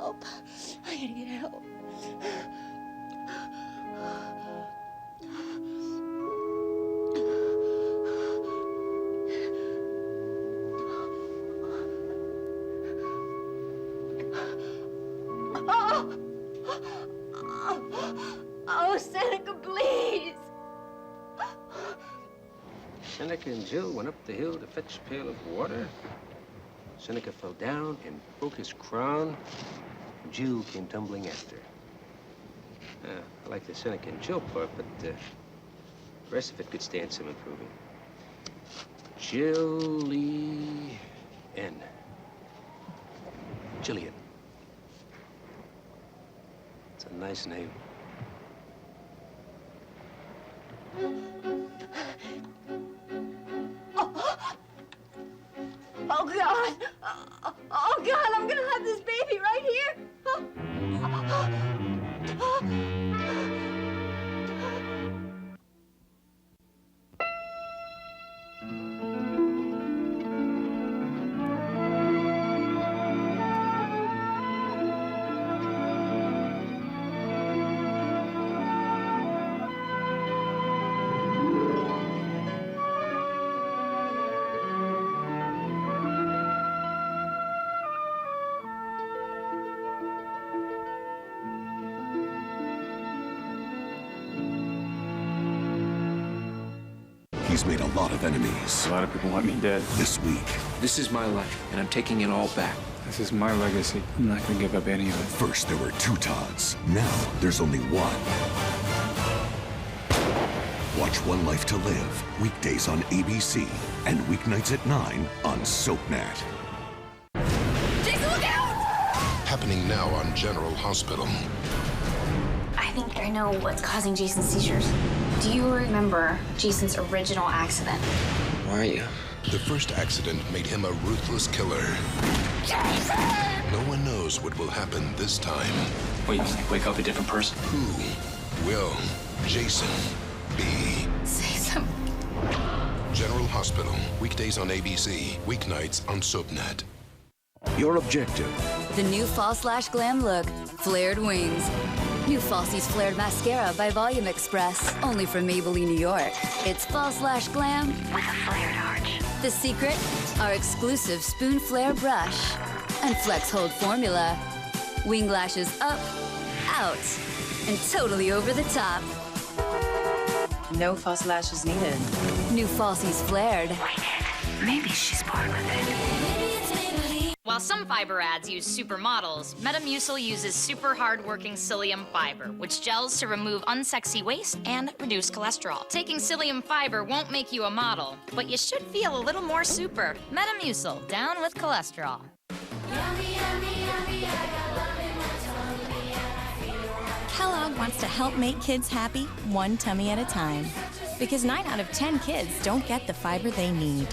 help. I gotta get help. Oh, Seneca, please. Seneca and Jill went up the hill to fetch a pail of water. Seneca fell down and broke his crown. Jill came tumbling after. I like the Seneca and Jill part, but the rest of it could stand some improving. Jillian. Jillian. It's a nice name. Oh, God. Oh, God, I'm gonna have this baby right here. He's made a lot of enemies. A lot of people want me dead. This week. This is my life, and I'm taking it all back. This is my legacy. I'm not gonna give up any of it. First, there were 2 Todds. Now, there's only one. Watch One Life to Live, weekdays on ABC, and weeknights at 9 on SoapNet. Jason, look out! Happening now on General Hospital. I think I know what's causing Jason's seizures. Do you remember Jason's original accident? Why are you? The first accident made him a ruthless killer. Jason! No one knows what will happen this time. Wait, you wake up a different person? Who will Jason be? Say something. General Hospital, weekdays on ABC, weeknights on SoapNet. Your objective. The new Fall Slash Glam look, flared wings. New Falsies Flared Mascara by Volume Express, only from Maybelline, New York. It's Fall Slash Glam with a flared arch. The secret? Our exclusive Spoon Flare brush and Flex Hold formula. Wing lashes up, out, and totally over the top. No false lashes needed. New Falsies Flared. Maybe she's bored with it. While some fiber ads use supermodels, Metamucil uses super hard-working psyllium fiber, which gels to remove unsexy waste and reduce cholesterol. Taking psyllium fiber won't make you a model, but you should feel a little more super. Metamucil, down with cholesterol. Kellogg wants to help make kids happy, one tummy at a time. Because 9 out of 10 kids don't get the fiber they need.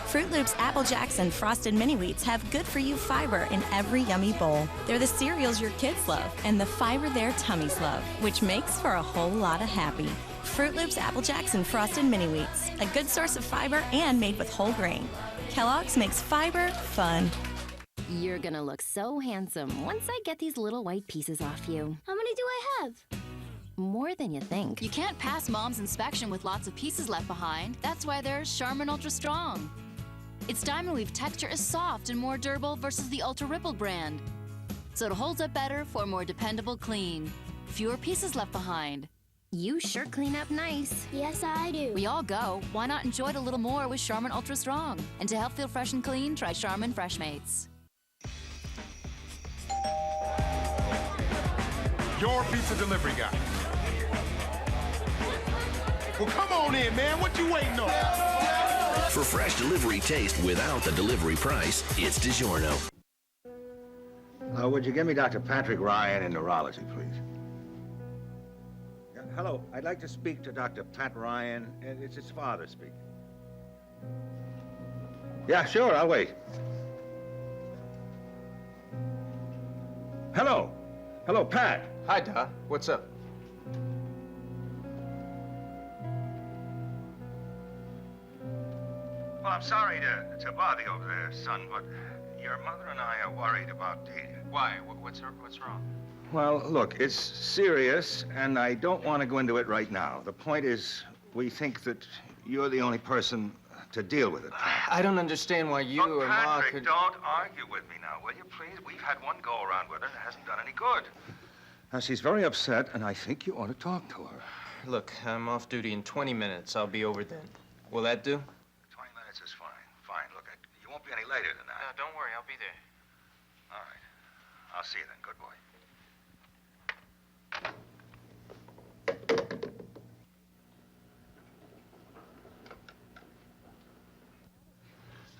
Fruit Loops, Apple Jacks, and Frosted Mini Wheats have good-for-you fiber in every yummy bowl. They're the cereals your kids love and the fiber their tummies love, which makes for a whole lot of happy. Fruit Loops, Apple Jacks, and Frosted Mini Wheats, a good source of fiber and made with whole grain. Kellogg's makes fiber fun. You're gonna look so handsome once I get these little white pieces off you. How many do I have? More than you think. You can't pass Mom's inspection with lots of pieces left behind. That's why there's Charmin Ultra Strong. Its diamond weave texture is soft and more durable versus the Ultra Rippled brand. So it holds up better for a more dependable clean. Fewer pieces left behind. You sure clean up nice. Yes, I do. We all go. Why not enjoy it a little more with Charmin Ultra Strong? And to help feel fresh and clean, try Charmin Fresh Mates. Your pizza delivery guy. Well, come on in, man. What you waiting on? For fresh delivery taste without the delivery price, it's DiGiorno. Would you give me Dr. Patrick Ryan in neurology, please? Hello, I'd like to speak to Dr. Pat Ryan. It's his father speaking. Yeah, sure, I'll wait. Hello. Hello, Pat. Hi, Doc. What's up? Well, I'm sorry to bother you over there, son, but your mother and I are worried about Delia. Why? What's wrong? Well, look, it's serious, and I don't want to go into it right now. The point is, we think that you're the only person to deal with it. I don't understand why you or Ma Patrick, could... don't argue with me now, will you, please? We've had one go-around with her, and it hasn't done any good. Now, she's very upset, and I think you ought to talk to her. Look, I'm off duty in 20 minutes. I'll be over then. Will that do? 20 minutes is fine. Fine. Look, you won't be any later than that. No, don't worry. I'll be there. All right. I'll see you then. Good boy.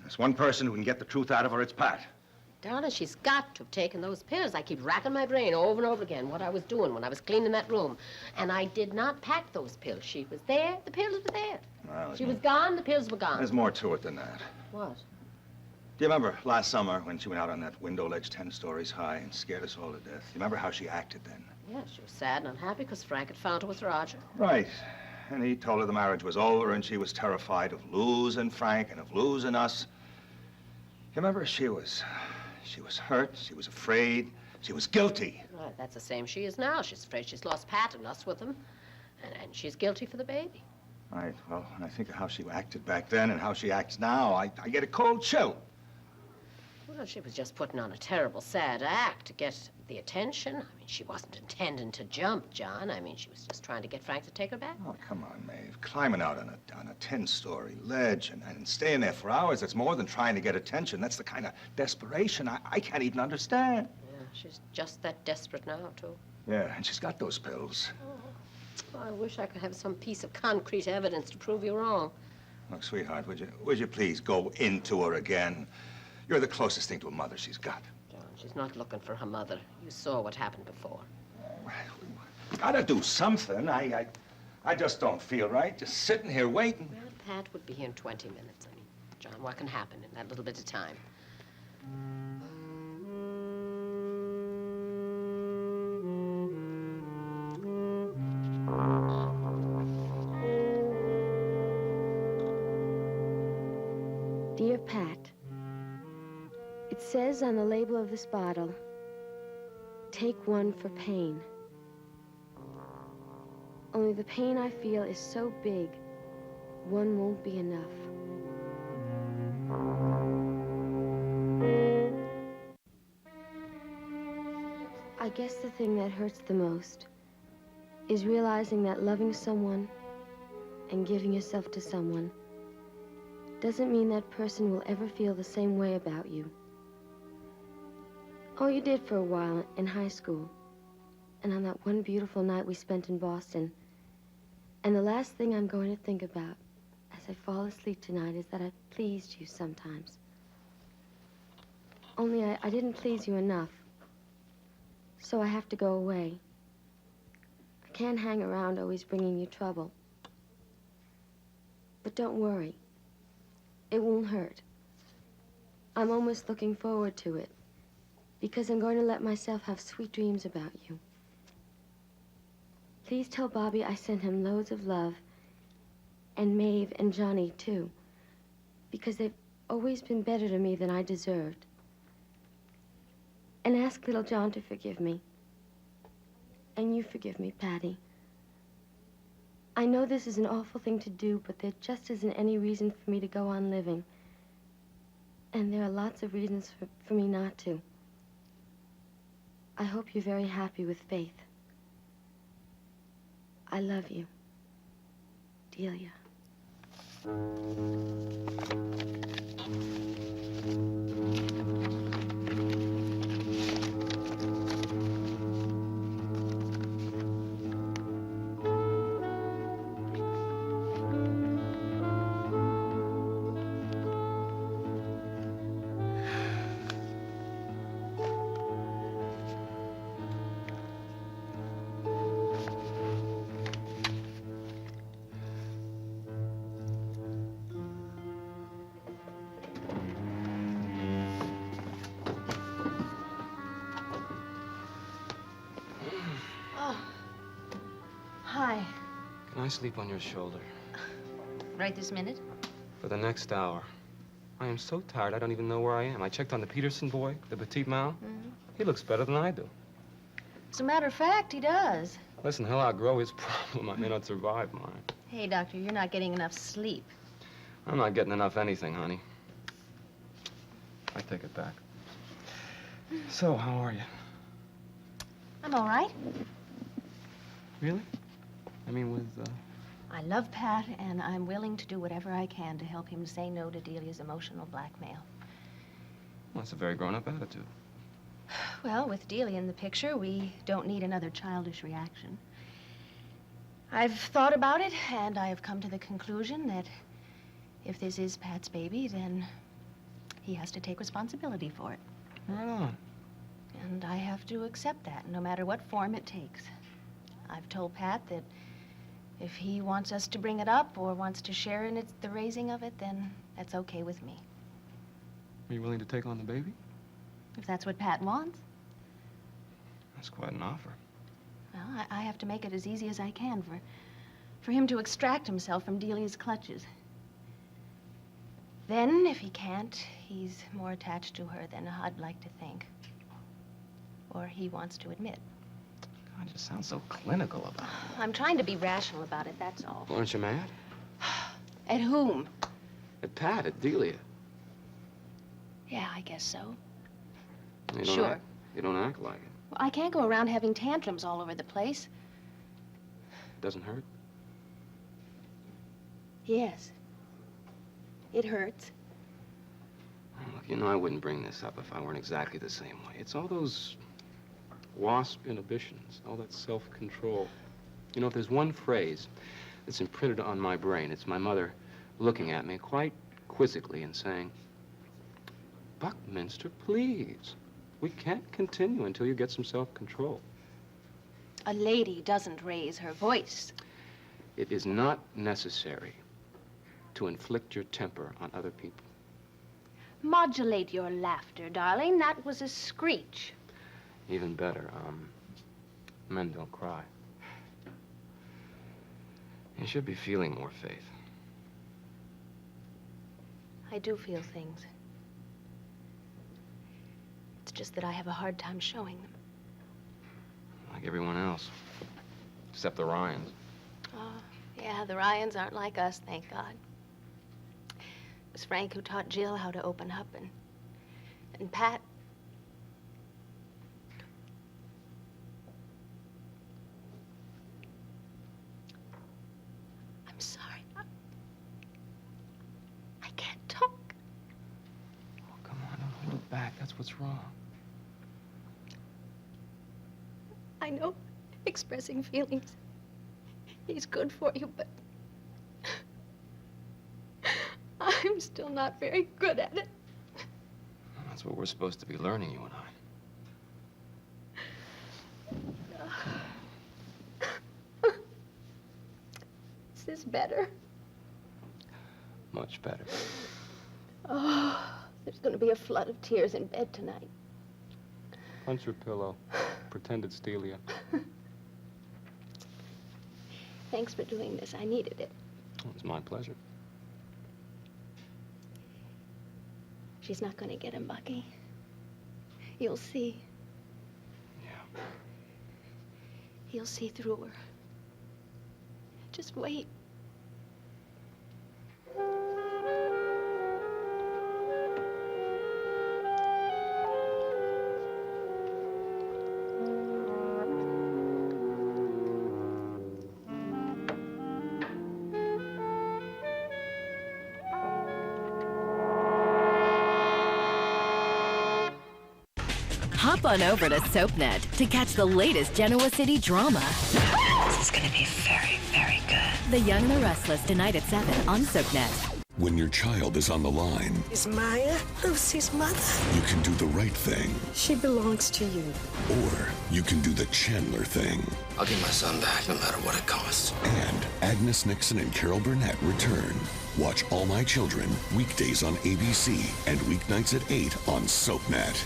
There's one person who can get the truth out of her, it's Pat. Darling, she's got to have taken those pills. I keep racking my brain over and over again what I was doing when I was cleaning that room. And I did not pack those pills. She was there, the pills were there. Well, She was gone, the pills were gone. There's more to it than that. What? Do you remember last summer when she went out on that window ledge 10 stories high and scared us all to death? You remember how she acted then? Yeah, she was sad and unhappy because Frank had found her with Roger. Right. And he told her the marriage was over and she was terrified of losing Frank and of losing us. You remember she was hurt, she was afraid, she was guilty. Right, that's the same she is now. She's afraid she's lost Pat and us with him. And she's guilty for the baby. Right, well, when I think of how she acted back then and how she acts now, I get a cold chill. Well, she was just putting on a terrible, sad act to get the attention. I mean, she wasn't intending to jump, John. I mean, she was just trying to get Frank to take her back. Oh, come on, Maeve. Climbing out on a 10-story ledge and staying there for hours, that's more than trying to get attention. That's the kind of desperation I can't even understand. Yeah, she's just that desperate now, too. Yeah, and she's got those pills. Oh, I wish I could have some piece of concrete evidence to prove you wrong. Look, sweetheart, would you please go into her again? You're the closest thing to a mother she's got. John, she's not looking for her mother. You saw what happened before. Gotta do something. I just don't feel right. Just sitting here waiting. Well, Pat would be here in 20 minutes. I mean, John, what can happen in that little bit of time? Dear Pat, it says on the label of this bottle, take one for pain. Only the pain I feel is so big, one won't be enough. I guess the thing that hurts the most is realizing that loving someone and giving yourself to someone doesn't mean that person will ever feel the same way about you. Oh, you did for a while in high school, and on that one beautiful night we spent in Boston. And the last thing I'm going to think about as I fall asleep tonight is that I pleased you sometimes. Only I didn't please you enough, so I have to go away. I can't hang around always bringing you trouble. But don't worry. It won't hurt. I'm almost looking forward to it, because I'm going to let myself have sweet dreams about you. Please tell Bobby I sent him loads of love, and Maeve and Johnny, too, because they've always been better to me than I deserved. And ask little John to forgive me. And you forgive me, Patty. I know this is an awful thing to do, but there just isn't any reason for me to go on living. And there are lots of reasons for me not to. I hope you're very happy with Faith. I love you. Delia. Hi. Can I sleep on your shoulder? Right this minute? For the next hour. I am so tired, I don't even know where I am. I checked on the Peterson boy, the petite mal. He looks better than I do. As a matter of fact, he does. Listen, he'll outgrow his problem. I may not survive mine. Hey, Doctor, you're not getting enough sleep. I'm not getting enough anything, honey. I take it back. So, how are you? I'm all right. Really? I mean, with, I love Pat, and I'm willing to do whatever I can to help him say no to Delia's emotional blackmail. Well, that's a very grown-up attitude. Well, with Delia in the picture, we don't need another childish reaction. I've thought about it, and I have come to the conclusion that if this is Pat's baby, then he has to take responsibility for it. Right on. And I have to accept that, no matter what form it takes. I've told Pat that if he wants us to bring it up or wants to share in the raising of it, then that's okay with me. Are you willing to take on the baby? If that's what Pat wants. That's quite an offer. Well, I have to make it as easy as I can for him to extract himself from Delia's clutches. Then, if he can't, he's more attached to her than I'd like to think. Or he wants to admit. God, you sound so clinical about it. I'm trying to be rational about it, that's all. Well, aren't you mad? At whom? At Pat, at Delia. Yeah, I guess so. You don't Sure. You don't act like it. Well, I can't go around having tantrums all over the place. It doesn't hurt? Yes. It hurts. Look, you know I wouldn't bring this up if I weren't exactly the same way. It's all those wasp inhibitions, all that self-control. You know, if there's one phrase that's imprinted on my brain, it's my mother looking at me quite quizzically and saying, Buckminster, please. We can't continue until you get some self-control. A lady doesn't raise her voice. It is not necessary to inflict your temper on other people. Modulate your laughter, darling. That was a screech. Even better, men don't cry. You should be feeling more, Faith. I do feel things. It's just that I have a hard time showing them. Like everyone else, except the Ryans. Oh, yeah, the Ryans aren't like us, thank God. It was Frank who taught Jill how to open up, and Pat... I'm sorry. I can't talk. Oh, come on, don't hold it back. That's what's wrong. I know expressing feelings is good for you, but I'm still not very good at it. That's what we're supposed to be learning, you and I. Is this better? Much better. Oh, there's going to be a flood of tears in bed tonight. Punch your pillow. Pretend it's Delia. Thanks for doing this. I needed it. It's my pleasure. She's not going to get him, Bucky. You'll see. Yeah. He'll see through her. Just wait. Hop on over to SoapNet to catch the latest Genoa City drama. This is going to be very, very good. The Young and the Restless, tonight at 7 on SoapNet. When your child is on the line, Is Maya Lucy's mother? you can do the right thing, She belongs to you. or you can do the Chandler thing. I'll get my son back, no matter what it costs. And Agnes Nixon and Carol Burnett return. Watch All My Children weekdays on ABC and weeknights at 8 on SoapNet.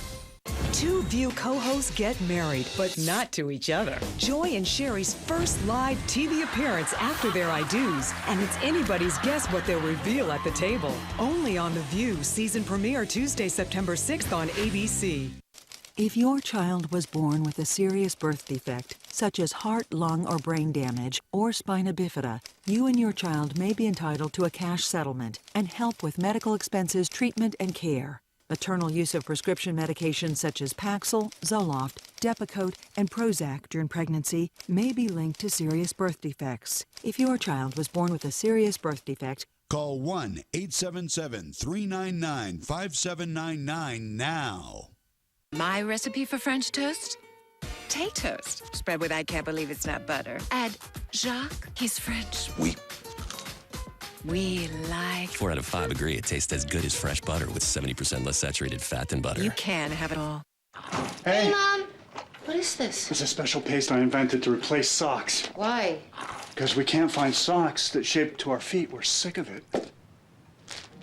Two View co-hosts get married, but not to each other. Joy and Sherry's first live TV appearance after their I do's, and it's anybody's guess what they'll reveal at the table. Only on The View, season premiere Tuesday, September 6th on ABC. If your child was born with a serious birth defect, such as heart, lung, or brain damage, or spina bifida, you and your child may be entitled to a cash settlement and help with medical expenses, treatment, and care. Maternal use of prescription medications such as Paxil, Zoloft, Depakote, and Prozac during pregnancy may be linked to serious birth defects. If your child was born with a serious birth defect, call 1-877-399-5799 now. My recipe for French toast? Tay toast. Spread with I can't believe it's not butter. Add Jacques. He's French. We like... 4 out of 5 agree it tastes as good as fresh butter with 70% less saturated fat than butter. You can have it all. Hey, Mom. What is this? it's a special paste I invented to replace socks. Why? Because we can't find socks that shape to our feet. We're sick of it.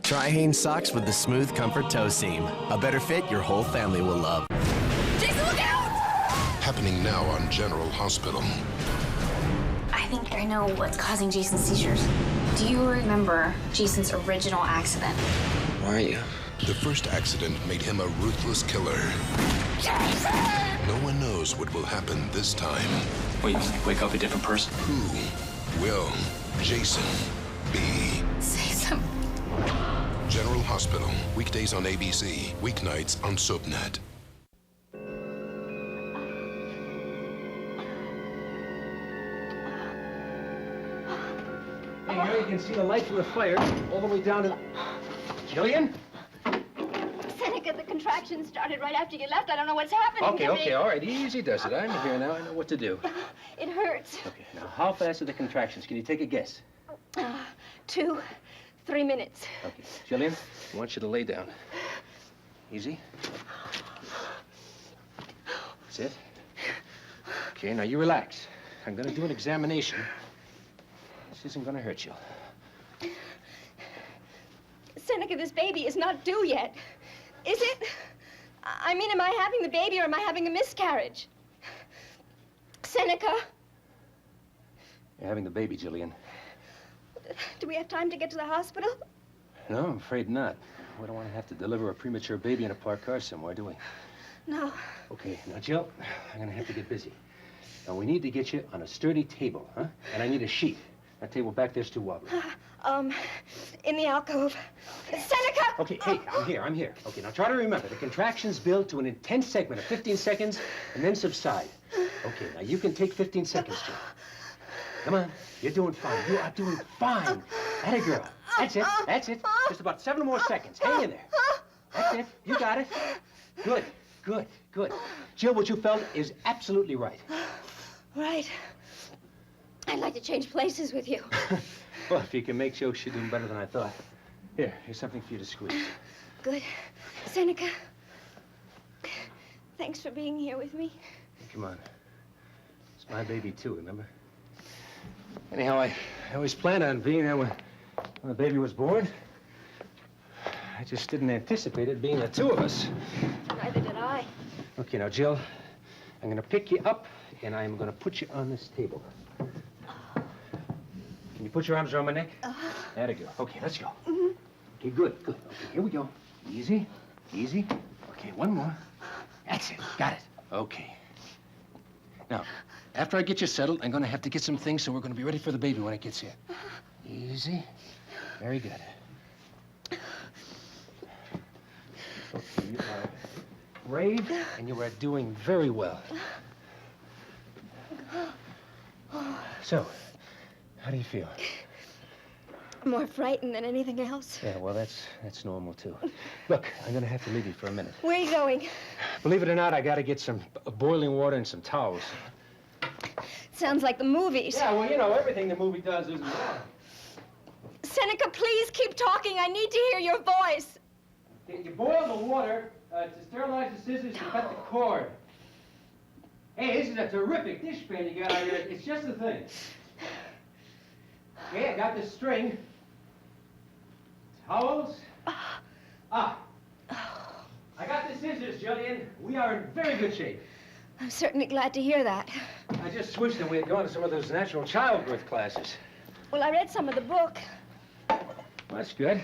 Try Hanes socks with the Smooth Comfort Toe Seam. A better fit your whole family will love. Jason, look out! Happening now on General Hospital. I think I know what's causing Jason's seizures. Do you remember Jason's original accident? Where are you? The first accident made him a ruthless killer. Jason! No one knows what will happen this time. Well, you wake up a different person? Who will Jason be? Say something. General Hospital, weekdays on ABC, weeknights on SoapNet. Hey, here you can see the light from the fire all the way down to... Jillian? Seneca, the contraction started right after you left. I don't know what's happening to me. Okay, all right. Easy does it. I'm here now. I know what to do. It hurts. Okay, now how fast are the contractions? Can you take a guess? 2, 3 minutes. Okay, Jillian, I want you to lay down. Easy. That's it. Okay, now you relax. I'm gonna do an examination. This isn't gonna hurt you. Seneca, this baby is not due yet. Is it? I mean, am I having the baby or am I having a miscarriage? Seneca? You're having the baby, Jillian. Do we have time to get to the hospital? No, I'm afraid not. We don't want to have to deliver a premature baby in a parked car somewhere, do we? No. Okay, now, Jill, I'm gonna have to get busy. Now, we need to get you on a sturdy table, huh? And I need a sheet. That table back there's too wobbly. In the alcove. Seneca! Okay, hey, I'm here. Okay, now try to remember, the contractions build to an intense segment of 15 seconds and then subside. Okay, now you can take 15 seconds, Jill. Come on, you're doing fine. You are doing fine. Atta girl. That's it, that's it. Just about 7 more seconds. Hang in there. That's it, you got it. Good, good, good. Jill, what you felt is absolutely right. Right. I'd like to change places with you. Well, if you can make jokes, you're doing better than I thought. Here's something for you to squeeze. Good. Seneca, thanks for being here with me. Come on. It's my baby, too, remember? Anyhow, I always planned on being there when the baby was born. I just didn't anticipate it being the two of us. Neither did I. Okay, now, Jill, I'm gonna pick you up, and I'm gonna put you on this table. Can you put your arms around my neck? There you go. Okay, let's go. Okay, good, good. Okay, here we go. Easy, easy. Okay, one more. That's it. Got it. Okay. Now, after I get you settled, I'm gonna have to get some things, so we're gonna be ready for the baby when it gets here. Easy. Very good. Okay, you are brave, and you are doing very well. So, how do you feel? More frightened than anything else. Yeah, well, that's normal, too. Look, I'm gonna have to leave you for a minute. Where are you going? Believe it or not, I gotta get some boiling water and some towels. Sounds like the movies. Yeah, well, you know, everything the movie does isn't wrong. Seneca, please keep talking. I need to hear your voice. Okay, you boil the water to sterilize the scissors to cut the cord. Hey, this is a terrific dishpan you got out here. It's just the thing. Okay, I got this string. Towels. I got the scissors. Mrs. Jillian. We are in very good shape. I'm certainly glad to hear that. I just wish that we had gone to some of those natural childbirth classes. Well, I read some of the book. Well, that's good.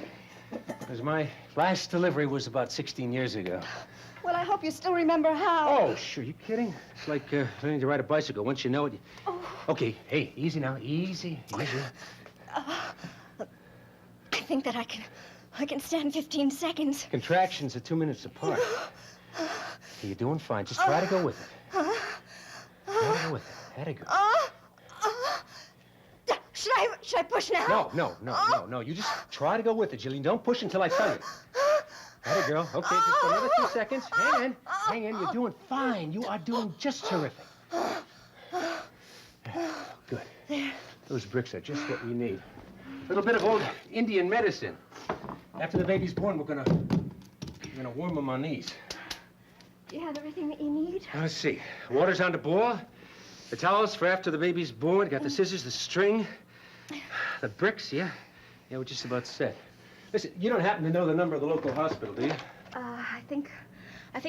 Because my last delivery was about 16 years ago. Well, I hope you still remember how. Oh, sure. You kidding? It's like learning to ride a bicycle. Once you know it, you... Okay, hey, easy now. Easy. I think that I can stand 15 seconds. Contractions are 2 minutes apart. Okay, you're doing fine. Just try to go with it. Try to go with it. Had to go. Should I push now? No. You just try to go with it, Jillian. Don't push until I tell you. Atta girl. Okay, just another 2 seconds. Hang in. You're doing fine. You are doing just terrific. Good. There. Those bricks are just what we need. A little bit of old Indian medicine. After the baby's born, we're gonna warm him on these. Do you have everything that you need? Let's see. Water's on the boil. The towels for after the baby's born. Got the scissors, the string, the bricks. Yeah, we're just about set. Listen, you don't happen to know the number of the local hospital, do you? I think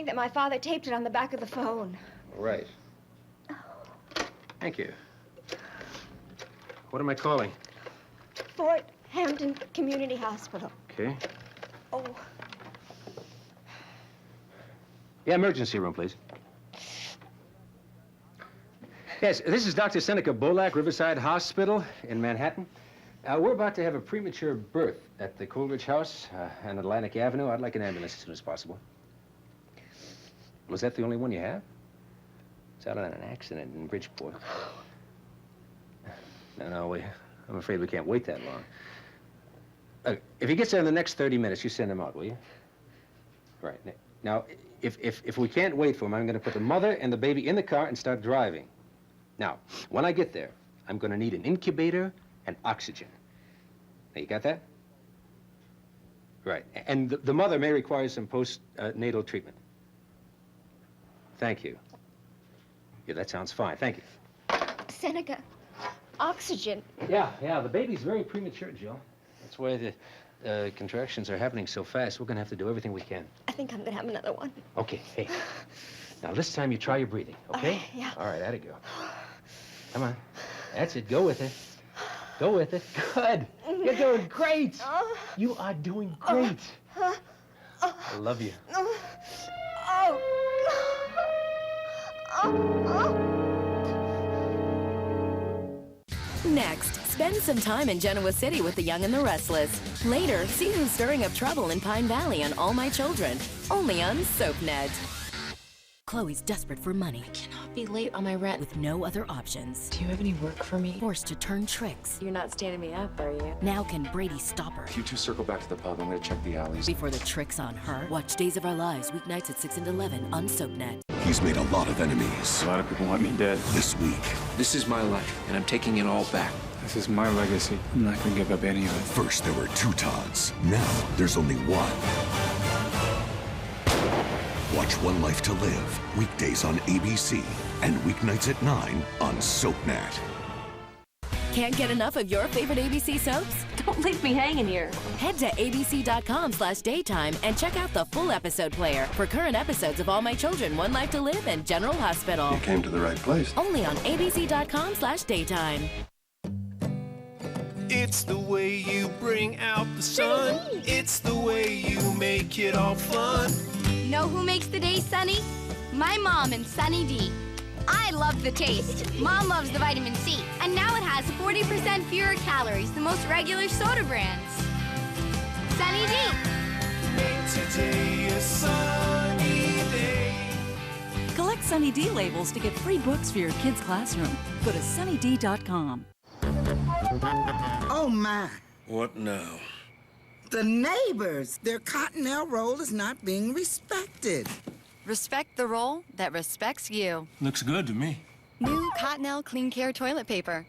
that my father taped it on the back of the phone. Right. Thank you. What am I calling? Fort Hampton Community Hospital. Okay. Oh. Yeah, emergency room, please. Yes, this is Dr. Seneca Bolak, Riverside Hospital in Manhattan. We're about to have a premature birth at the Coleridge House on Atlantic Avenue. I'd like an ambulance as soon as possible. Was that the only one you have? It's out on an accident in Bridgeport. No, I'm afraid we can't wait that long. If he gets there in the next 30 minutes, you send him out, will you? Right. Now, if we can't wait for him, I'm going to put the mother and the baby in the car and start driving. Now, when I get there, I'm going to need an incubator and oxygen. Now, you got that? Right. And the mother may require some post-natal treatment. Thank you. Yeah, that sounds fine. Thank you. Seneca, oxygen. Yeah, the baby's very premature, Jill. That's why the contractions are happening so fast. We're going to have to do everything we can. I think I'm going to have another one. Okay, hey. Now, this time you try your breathing, okay? Yeah. All right, that'll go. Come on. That's it. Go with it. Go with it. Good. You're doing great. You are doing great. I love you. Next, spend some time in Genoa City with the Young and the Restless. Later, see who's stirring up trouble in Pine Valley on All My Children, only on SoapNet. Chloe's desperate for money. I cannot be late on my rent. With no other options. Do you have any work for me? Forced to turn tricks. You're not standing me up, are you? Now can Brady stop her? If you two circle back to the pub, I'm gonna check the alleys. Before the trick's on her, watch Days of Our Lives weeknights at 6 and 11 on SoapNet. He's made a lot of enemies. A lot of people want me dead. This week. This is my life, and I'm taking it all back. This is my legacy. I'm not gonna give up any of it. First, there were 2 Todds. Now, there's only one. Watch One Life to Live, weekdays on ABC, and weeknights at 9 on SoapNet. Can't get enough of your favorite ABC soaps? Don't leave me hanging here. Head to abc.com/daytime and check out the full episode player for current episodes of All My Children, One Life to Live, and General Hospital. You came to the right place. Only on abc.com/daytime. It's the way you bring out the sun. It's the way you make it all fun. Know who makes the day sunny? My mom and Sunny D. I love the taste. Mom loves the vitamin C. And now it has 40% fewer calories than most regular soda brands. Sunny D. Make today a sunny day. Collect Sunny D labels to get free books for your kids' classroom. Go to sunnyd.com. Oh, my. What now? The neighbors. Their Cottonelle roll is not being respected. Respect the roll that respects you. Looks good to me. New Cottonelle Clean Care toilet paper.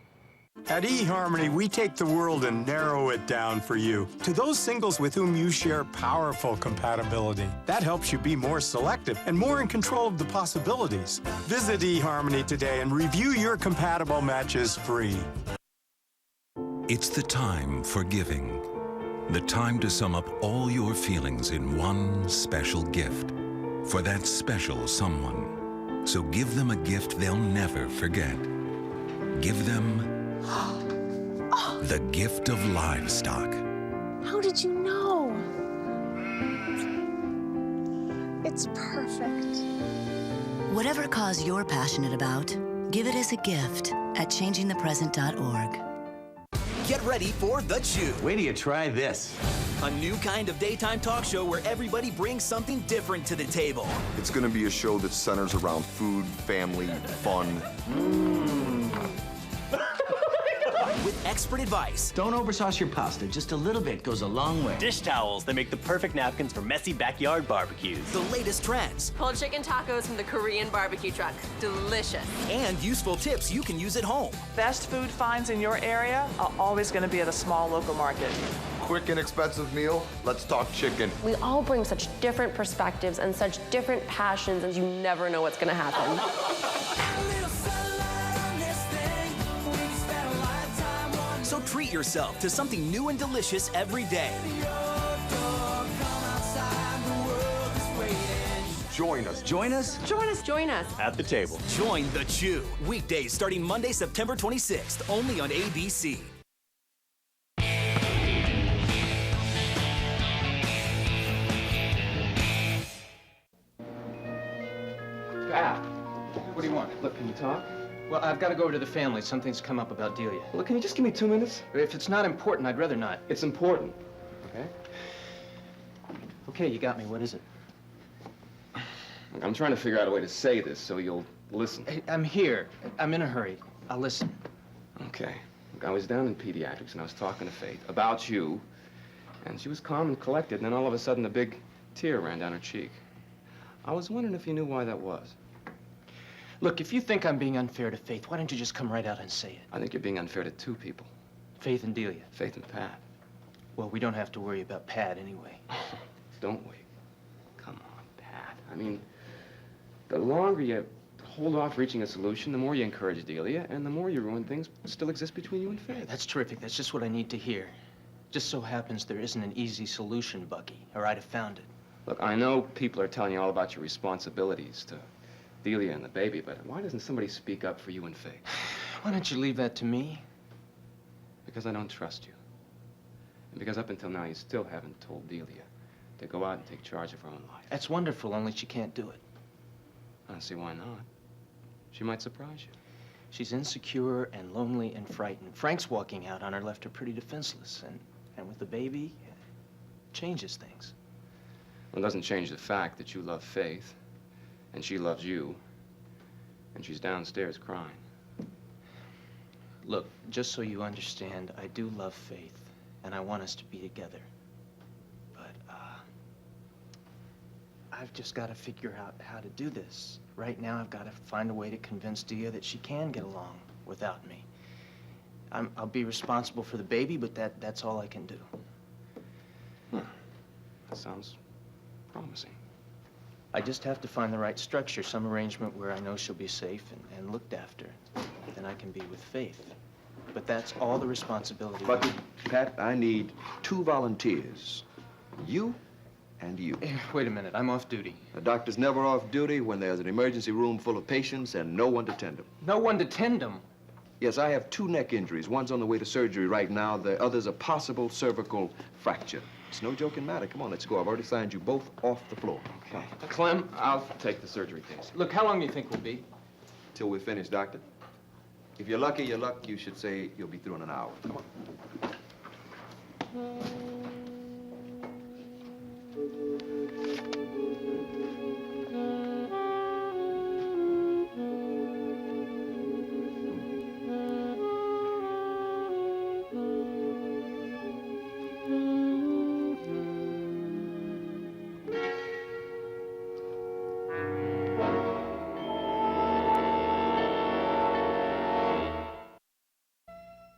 At eHarmony, we take the world and narrow it down for you to those singles with whom you share powerful compatibility. That helps you be more selective and more in control of the possibilities. Visit eHarmony today and review your compatible matches free. It's the time for giving. The time to sum up all your feelings in one special gift. for that special someone. So give them a gift they'll never forget. Give them the gift of livestock. How did you know? It's perfect. Whatever cause you're passionate about, give it as a gift at changingthepresent.org. Get ready for The Chew. Wait till you try this. A new kind of daytime talk show where everybody brings something different to the table. It's going to be a show that centers around food, family, fun. With expert advice. Don't oversauce your pasta. Just a little bit goes a long way. Dish towels that make the perfect napkins for messy backyard barbecues. The latest trends. Pulled chicken tacos from the Korean barbecue truck. Delicious. And useful tips you can use at home. Best food finds in your area are always going to be at a small local market. Quick and expensive meal? Let's talk chicken. We all bring such different perspectives and such different passions, and you never know what's going to happen. So treat yourself to something new and delicious every day. Join us. Join us. Join us. Join us. At the table. Join The Chew. Weekdays starting Monday, September 26th, only on ABC. Pat, what do you want? Look, can you talk? Well, I've got to go over to the family. Something's come up about Delia. Look, can you just give me 2 minutes? If it's not important, I'd rather not. It's important. Okay? Okay, you got me. What is it? Look, I'm trying to figure out a way to say this so you'll listen. Hey, I'm here. I'm in a hurry. I'll listen. Okay. Look, I was down in pediatrics and I was talking to Faith about you, and she was calm and collected, and then all of a sudden a big tear ran down her cheek. I was wondering if you knew why that was. Look, if you think I'm being unfair to Faith, why don't you just come right out and say it? I think you're being unfair to 2 people. Faith and Delia. Faith and Pat. Well, we don't have to worry about Pat anyway. Don't we? Come on, Pat. I mean, the longer you hold off reaching a solution, the more you encourage Delia, and the more you ruin things that still exist between you and Faith. That's terrific. That's just what I need to hear. Just so happens there isn't an easy solution, Bucky, or I'd have found it. Look, I know people are telling you all about your responsibilities to Delia and the baby, but why doesn't somebody speak up for you and Faith? Why don't you leave that to me? Because I don't trust you. And because up until now you still haven't told Delia to go out and take charge of her own life. That's wonderful, only she can't do it. I don't see why not. She might surprise you. She's insecure and lonely and frightened. Frank's walking out on her left her pretty defenseless, and with the baby, it changes things. Well, it doesn't change the fact that you love Faith, and she loves you, and she's downstairs crying. Look, just so you understand, I do love Faith, and I want us to be together. But, I've just got to figure out how to do this. Right now, I've got to find a way to convince Dia that she can get along without me. I'll be responsible for the baby, but that's all I can do. That sounds promising. I just have to find the right structure, some arrangement where I know she'll be safe and looked after. Then I can be with Faith. But that's all the responsibility. Bucky, Pat, I need 2 volunteers. You and you. Wait a minute, I'm off duty. The doctor's never off duty when there's an emergency room full of patients and no one to tend them. No one to tend them? Yes, I have 2 neck injuries. One's on the way to surgery right now. The other's a possible cervical fracture. It's no joking matter. Come on, let's go. I've already signed you both off the floor. Okay. Clem, I'll take the surgery case. Look, how long do you think we'll be? Till we're finished, doctor. If you're lucky, you should say you'll be through in an hour. Come on.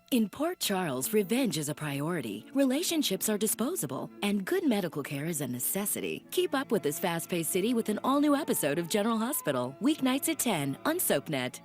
In Port Charles, revenge is a priority, relationships are disposable, and good medical care is a necessity. Keep up with this fast-paced city with an all-new episode of General Hospital, weeknights at 10 on SoapNet.